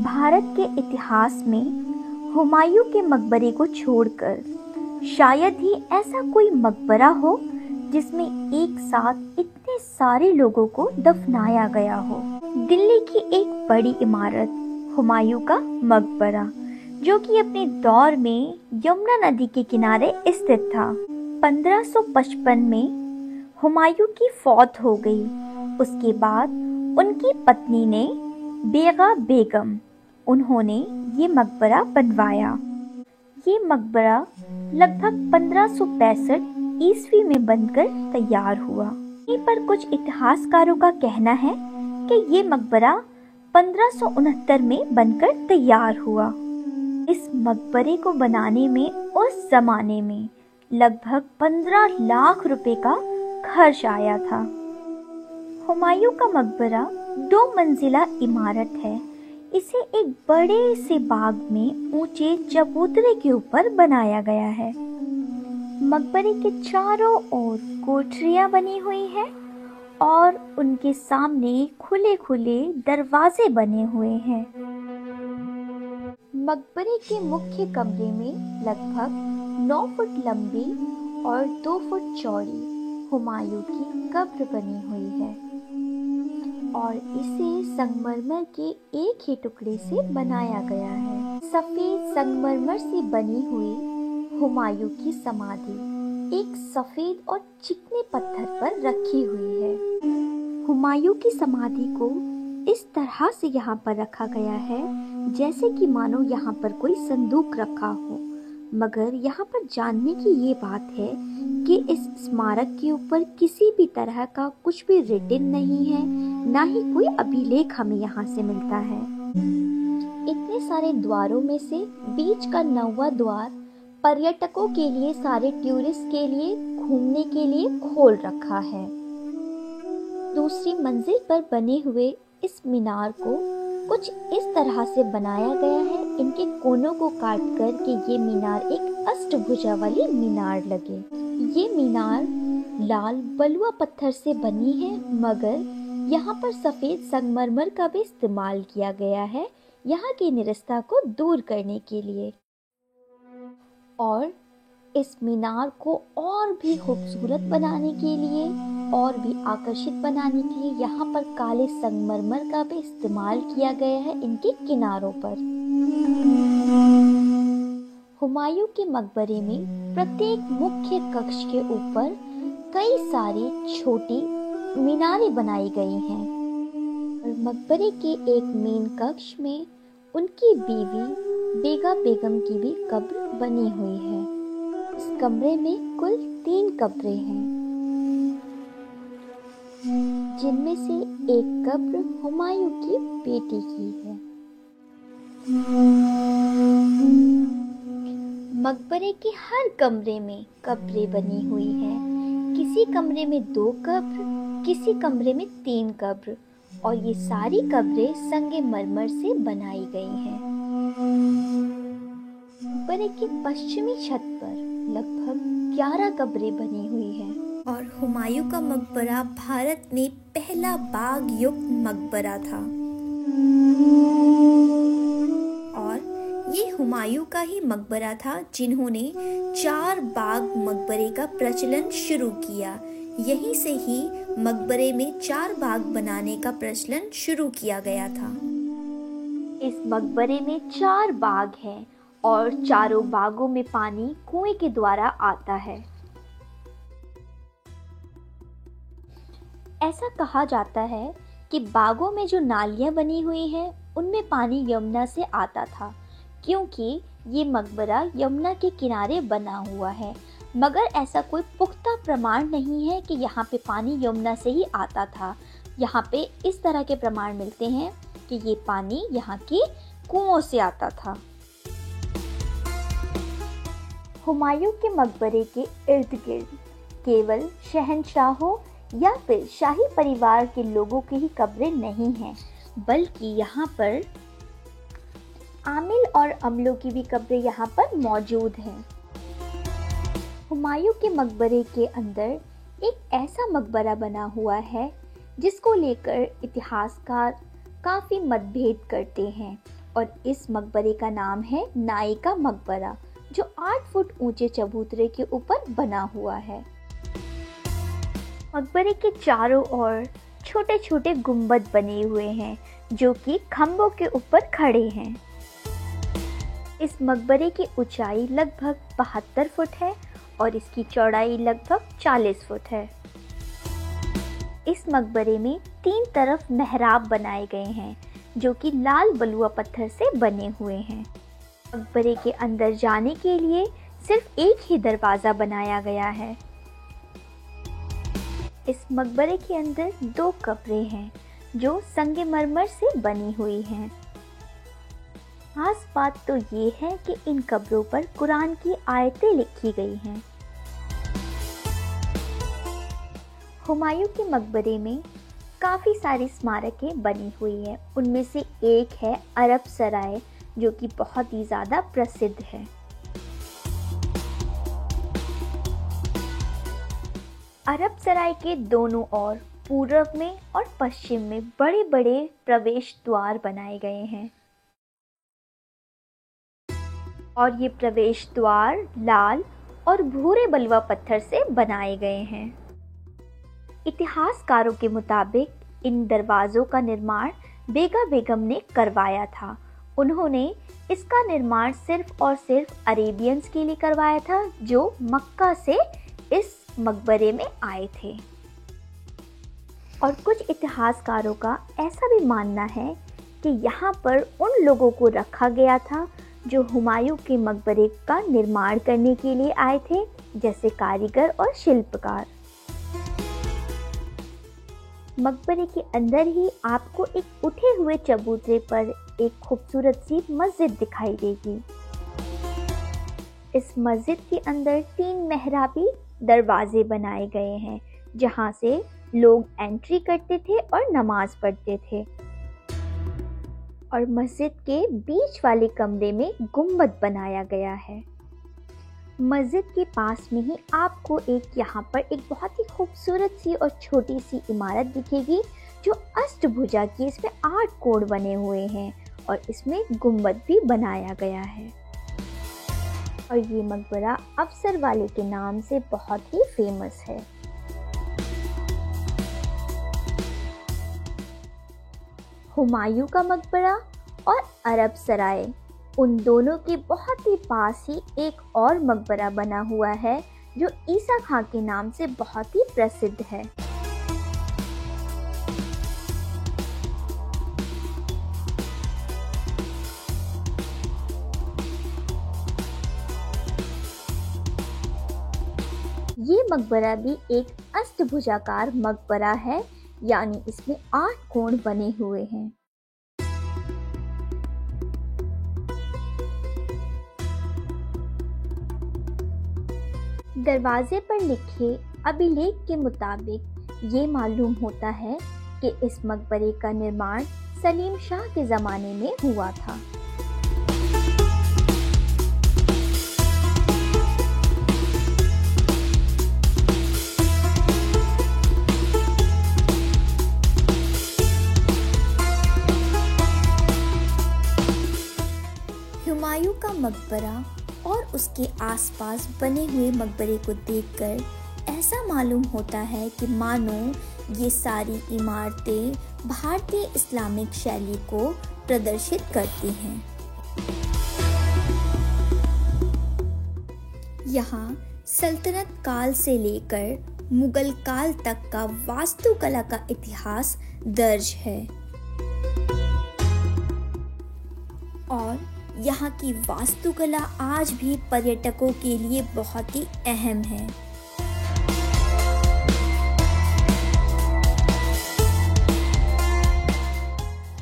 भारत के इतिहास में हुमायूं के मकबरे को छोड़कर शायद ही ऐसा कोई मकबरा हो जिसमें एक साथ इतने सारे लोगों को दफनाया गया हो। दिल्ली की एक बड़ी इमारत हुमायूं का मकबरा, जो कि अपने दौर में यमुना नदी के किनारे स्थित था। 1555 में हुमायूं की फौत हो गई। उसके बाद उनकी पत्नी ने बेगा बेगम, उन्होंने ये मकबरा बनवाया। ये मकबरा लगभग 1565 ईस्वी में बनकर तैयार हुआ। यहीं पर कुछ इतिहासकारों का कहना है कि ये मकबरा 1569 में बनकर तैयार हुआ। इस मकबरे को बनाने में उस जमाने में लगभग 15 लाख रुपए का खर्च आया था। हुमायूं का मकबरा 2 मंजिला इमारत है। इसे एक बड़े से बाग में ऊंचे चबूतरे के ऊपर बनाया गया है। मकबरे के चारों ओर कोठरियां बनी हुई हैं और उनके सामने खुले खुले दरवाजे बने हुए हैं। मकबरे के मुख्य कमरे में लगभग 9 फुट लंबी और 2 फुट चौड़ी हुमायूं की कब्र बनी हुई है और इसे संगमरमर के एक ही टुकड़े से बनाया गया है। सफेद संगमरमर से बनी हुई हुमायूं की समाधि एक सफेद और चिकने पत्थर पर रखी हुई है। हुमायूं की समाधि को इस तरह से यहाँ पर रखा गया है जैसे कि मानो यहाँ पर कोई संदूक रखा हो, मगर यहाँ पर जानने की ये बात है कि इस स्मारक के ऊपर किसी भी तरह का कुछ भी रिटिन नहीं है, ना ही कोई अभिलेख हमें यहाँ से मिलता है। इतने सारे द्वारों में से बीच का 9वां द्वार पर्यटकों के लिए, सारे टूरिस्ट के लिए घूमने के लिए खोल रखा है। दूसरी मंजिल पर बने हुए इस मीनार को कुछ इस तरह से बनाया गया है, इनके कोनों को काट कर कि ये मीनार एक अष्टभुजा वाली मीनार लगे। ये मीनार लाल बलुआ पत्थर से बनी है, मगर यहाँ पर सफेद संगमरमर का भी इस्तेमाल किया गया है यहाँ की निरस्ता को दूर करने के लिए। और इस मीनार को और भी खूबसूरत बनाने के लिए और भी आकर्षित बनाने के लिए यहाँ पर काले संगमरमर का भी इस्तेमाल किया गया है इनके किनारों पर। हुमायूं के मकबरे में प्रत्येक मुख्य कक्ष के ऊपर कई सारी छोटी मीनारें बनाई गई हैं और मकबरे के एक मेन कक्ष में उनकी बीवी बेगा बेगम की भी कब्र बनी हुई है। इस कमरे में कुल 3 कब्रें हैं, जिनमें से एक कब्र हुमायूं की बेटी की है। मकबरे के हर कमरे में कब्रें बनी हुई हैं। किसी कमरे में 2 कब्र, किसी कमरे में 3 कब्र, और ये सारी कब्रें संगमरमर से बनाई गई हैं। मकबरे की पश्चिमी छत पर लगभग 11 कब्रें बनी हुई हैं और हुमायूं का मकबरा भारत में पहला बाग युक्त मकबरा था और ये हुमायूं का ही मकबरा था जिन्होंने 4 बाग मकबरे का प्रचलन शुरू किया। यहीं से ही मकबरे में 4 बाग बनाने का प्रचलन शुरू किया गया था। इस मकबरे में 4 बाग हैं और चारों बागों में पानी कुएं के द्वारा आता है। ऐसा कहा जाता है कि बागों में जो नालियां बनी हुई हैं उनमें पानी यमुना से आता था, क्योंकि ये मकबरा यमुना के किनारे बना हुआ है। मगर ऐसा कोई पुख्ता प्रमाण नहीं है कि यहाँ पे पानी यमुना से ही आता था। यहाँ पे इस तरह के प्रमाण मिलते हैं कि ये पानी यहाँ के कुओं से आता था। हुमायूं के मकबरे के इर्द गिर्द केवल शहंशाहों या फिर शाही परिवार के लोगों की ही कब्रें नहीं हैं, बल्कि यहाँ पर आमिल और अमलों की भी कब्रें यहाँ पर मौजूद हैं। हुमायूं के मकबरे के अंदर एक ऐसा मकबरा बना हुआ है जिसको लेकर इतिहासकार काफ़ी मतभेद करते हैं और इस मकबरे का नाम है नाई का मकबरा, जो 8 फुट ऊंचे चबूतरे के ऊपर बना हुआ है। मकबरे के चारों ओर छोटे छोटे गुंबद बने हुए हैं जो कि खंभों के ऊपर खड़े हैं। इस मकबरे की ऊंचाई लगभग 72 फुट है और इसकी चौड़ाई लगभग 40 फुट है। इस मकबरे में 3 तरफ मेहराब बनाए गए हैं जो कि लाल बलुआ पत्थर से बने हुए हैं। मकबरे के अंदर जाने के लिए सिर्फ एक ही दरवाज़ा बनाया गया है। इस मकबरे के अंदर 2 कब्रें हैं जो संगमरमर से बनी हुई हैं। खास बात तो ये है कि इन कब्रों पर कुरान की आयतें लिखी गई हैं। हुमायूं के मकबरे में काफ़ी सारी स्मारकें बनी हुई हैं। उनमें से एक है अरब सराय, जो कि बहुत ही ज़्यादा प्रसिद्ध है। अरब सराय के दोनों ओर पूर्व में और पश्चिम में बड़े बड़े प्रवेश द्वार बनाए गए हैं और ये प्रवेश द्वार लाल और भूरे बलुआ पत्थर से बनाए गए हैं। इतिहासकारों के मुताबिक इन दरवाज़ों का निर्माण बेगा बेगम ने करवाया था। उन्होंने इसका निर्माण सिर्फ और सिर्फ अरेबियंस के लिए करवाया था जो मक्का से इस मकबरे में आए थे। और कुछ इतिहासकारों का ऐसा भी मानना है कि यहाँ पर उन लोगों को रखा गया था जो हुमायूं के मकबरे का निर्माण करने के लिए आए थे, जैसे कारीगर और शिल्पकार। मकबरे के अंदर ही आपको एक उठे हुए चबूतरे पर एक खूबसूरत सी मस्जिद दिखाई देगी। इस मस्जिद के अंदर 3 मेहराबी दरवाजे बनाए गए हैं जहां से लोग एंट्री करते थे और नमाज पढ़ते थे। और मस्जिद के बीच वाले कमरे में गुंबद बनाया गया है। मस्जिद के पास में ही आपको यहाँ पर एक बहुत ही खूबसूरत सी और छोटी सी इमारत दिखेगी जो अष्टभुजा की, इसमें 8 कोण बने हुए हैं और इसमें गुंबद भी बनाया गया है। और ये मकबरा अफसर वाले के नाम से बहुत ही फेमस है। हुमायूं का मकबरा और अरब सराय, उन दोनों के बहुत ही पास ही एक और मकबरा बना हुआ है जो ईसा खां के नाम से बहुत ही प्रसिद्ध है। ये मकबरा भी एक अष्टभुजाकार मकबरा है, यानी इसमें 8 कोण बने हुए हैं। दरवाजे पर लिखे अभिलेख के मुताबिक ये मालूम होता है कि इस मकबरे का निर्माण सलीम शाह के ज़माने में हुआ था। हुमायूं का मकबरा और उसके आसपास बने हुए मकबरे को देखकर ऐसा मालूम होता है कि मानो ये सारी इमारतें भारतीय इस्लामिक शैली को प्रदर्शित करती हैं। यहाँ सल्तनत काल से लेकर मुगल काल तक का वास्तुकला का इतिहास दर्ज है और यहाँ की वास्तुकला आज भी पर्यटकों के लिए बहुत ही अहम है।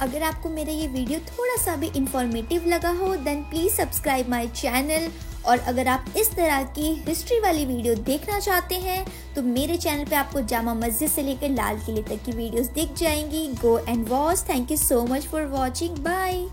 अगर आपको मेरा ये वीडियो थोड़ा सा भी इंफॉर्मेटिव लगा हो then please subscribe my channel. और अगर आप इस तरह की हिस्ट्री वाली वीडियो देखना चाहते हैं तो मेरे चैनल पे आपको जामा मस्जिद से लेकर लाल किले तक की वीडियोस दिख जाएंगी। Go and watch. Thank you so much for watching. Bye.